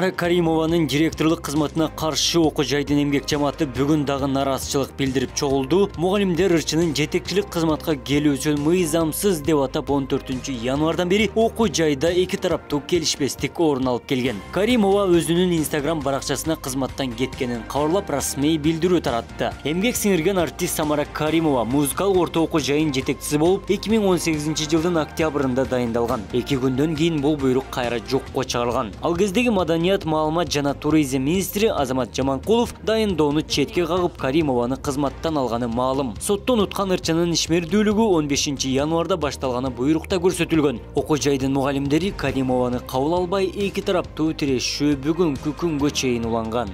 Самара Каримованын директорлук кызматына каршы окуу жайдын эмгек жамааты бүгүн дагы нараазычылык билдирип чогулду. Мугалимдер ырчынын жетекчилик кызматка келүүсүн мыйзамсыз деп атап 14-январдан бери окуу жайда эки тараптуу келишпестик орун алып келген. Каримова өзүнүн Instagram баракчасына кызматтан кеткенин кабарлап расмий билдирүү таратты. Эмгек сиңирген артист Самара Каримова музыкалык орто окуу жайын жетекчиси болуп 2018-жылдын октябрында дайындалган. 2 күндөн кийин бул буйрук кайра жокко чыгарылган. Ал кездеги Маданият, маалымат жана туризм министри Азамат Жаманкулов дайындоону четке кагып Каримованы кызматтан алганы маалым. Соттон уткан ырчынын ишмердүүлүгү 15-январда башталганы буйрукта көрсөтүлгөн. Окуу жайдын мугалимдери Каримованы кабыл албай эки тараптуу тирешүү бүгүнкү күнгө чейин уланган.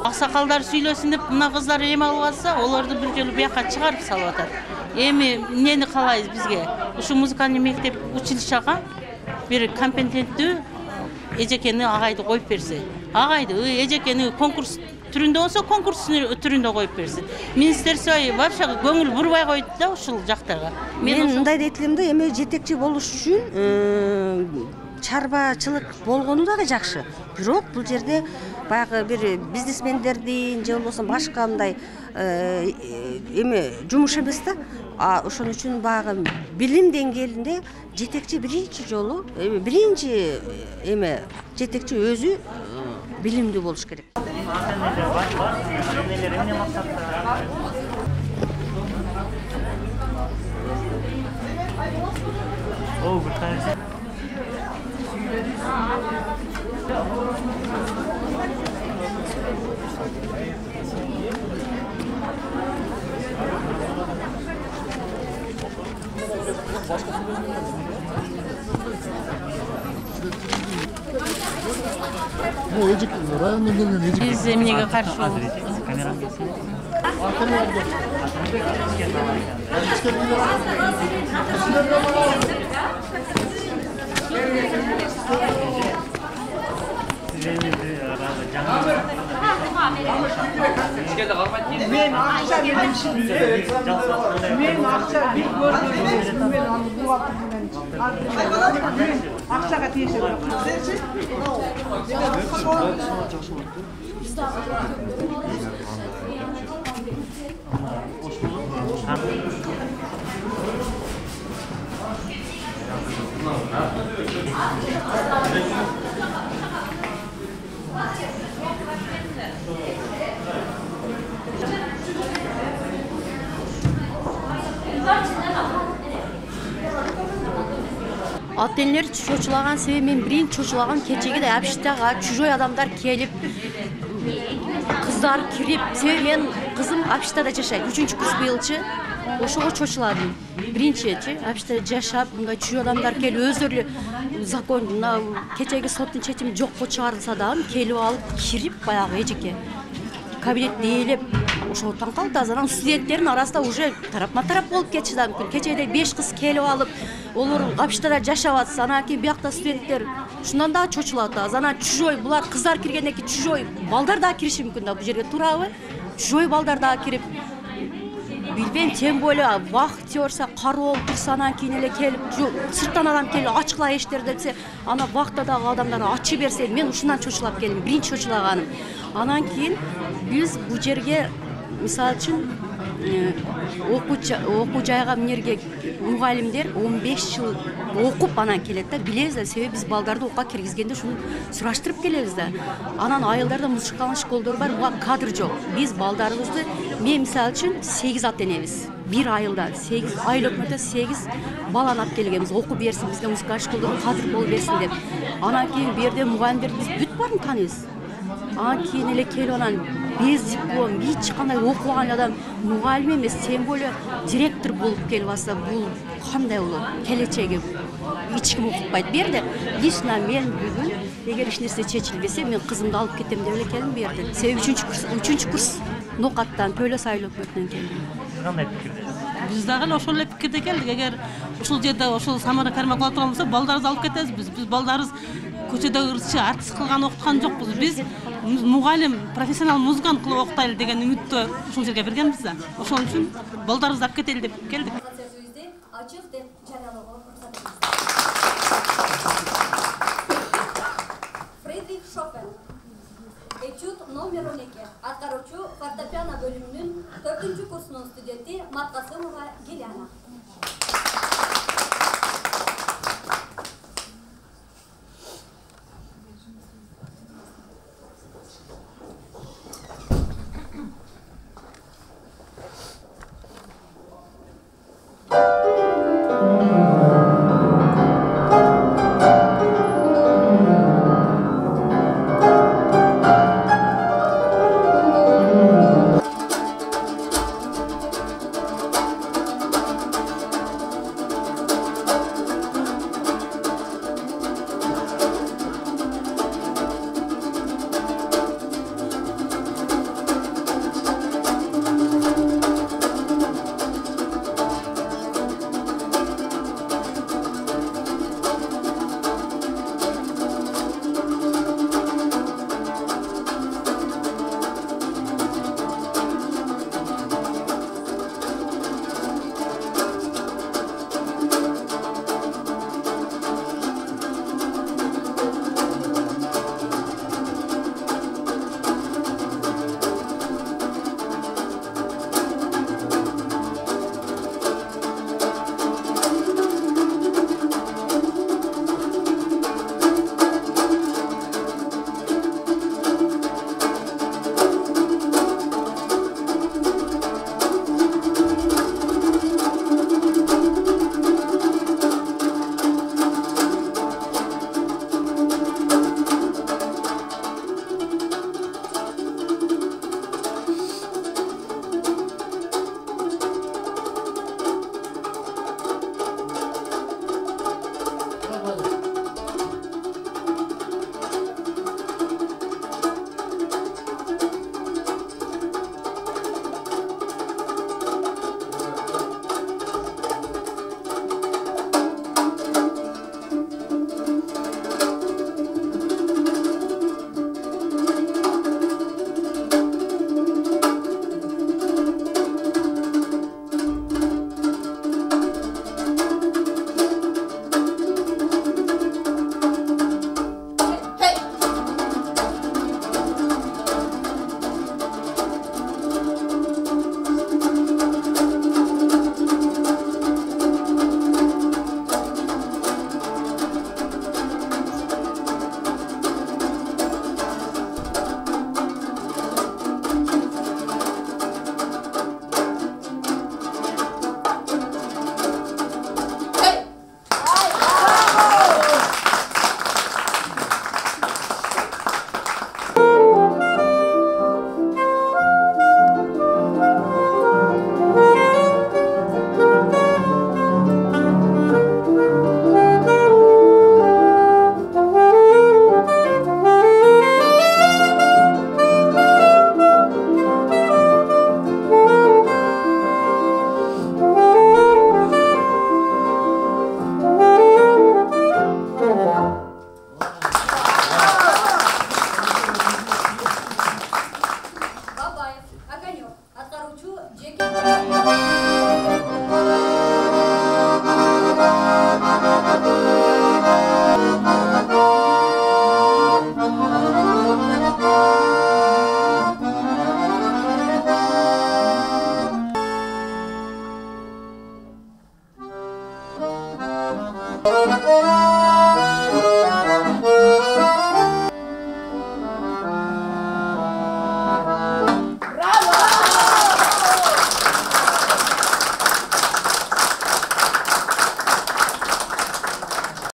Аксакалдар сүйлөсүн деп мына кыздар эми алып алса, оларды бир жолу бияка чыгарып салып атат. Эми эмнени каалайбыз бизге? Ушу музыкальный мектеп училищага бир компетенттүү эжекени агайды коюп берсе. Агайды эжекени конкурс түрүндө болсо, конкурс түрүндө коюп берсин. Министерство вообще көңүл бурбай койду да ушул жактарга. Мен мындай дейт элем да, эми жетекчи болуш үчүн чарбачылык болгону дагы жакшы. Бирок бул жерде баягы бир бизнесмендердин же болбосо башка мындай эми жумуш эмес да. Ошон үчүн баягы билим деңгээлинде жетекчи биринчи жолу биринчи жетекчи өзү билимдүү болуш керек. Биз эмнеге каршы Men akşam yedim şimdi. Men akşam bir gördüm. Ben onu bu vaktinden akşama teşekkür Ата-энелер чочулаган себеби мен биринчи чочулаган кечеги да Абиштага чужой адамдар келип, кыздар кирип, себеби мен кызым Абиштада жашайт, 3-курс быйылчы. Ошого чочуладым. Биринчичи Абиштада жашап, мындай чужой адамдар келип өздөрү закон кечеги соттун чечими жокко чыгарылса дагы келип алып, кирип баягы эжеке кабинет дээлеп, ошол таң калды. Анан студенттердин арасында уже тарапма-тарап болуп кетиши да мүмкүн. Кечеде 5 кыз келип алып, олар Абиштада жашап атса, анан кийин биякта студенттер ушундан да чочулат. Анан чужой булар кыздар киргенден кийин чужой балдар да кириши мүмкүн да бул жерге, туурабы? Чужой балдар да кирип, билбейм, тем более вахтерса кароо турса, анан кийин эле келип, сырттан адам келип ачкыла эштерди десе, ана вахтадагы адамдар ачы берсе, мен ушундан чочулап келдим, биринчи чочулаганым. Анан кийин биз бул жерге мисалы үчүн окуу жайга эмнерге мугалимдер 15 жыл окуп анан келет да, билебиз да, себеби биз балдарды окууга киргизгенде ушуну сураштырып келебиз да. Анан айылдарда музыкалык школдор бар, буга кадр жок. Биз балдарыбызды, мен мисалы үчүн 8 ата-энебиз. Bir айылда 8 айыл өкмөтө 8 баланы алып келгенбиз, окуп берсин, бизге музыкалык школдор кадр болуп берсин деп. Анан кийин бу жерде мугалимдерди биз бүт баарын тааныйбыз. Анан кийин эле келип анан без диплом, hiç qanday оқыған адам мұғалім емес, тем более директор болып келіп алса, бұл қандай болады? Келешегі ешкім оқытпайды. Берді. Лично мен бүгін егер ешнәрсе шешілмесе, мен қызымды алып кетемін деп келдім берді. Себебі 3-ші курс Ноқаттан, Төлөс айыл өкіметінен келдім. Қандай пікірде? Biz dağıl oşul pikirde geldik. Eğer oşul yerde oşul Samara Karmakla oturmasa baldarız alıp keteriz biz. Biz baldarız köçede ırçı artist kılgan okutkan jokpuz. Biz muğalim, profesyonel muzgan kılıp okutaylı degen ümitті oşul жерге бергенбиз да. Ошон үчүн балдарыбызды алып кетели деп келдик. Açık деп жарыялауга уруксат этебиз. Фридрих Шопен. Этюд номер 12. Аткаруучу фортепиано бөлүмүнүн 4-чү курсунун студенти Маткасымова Геляна. Thank you.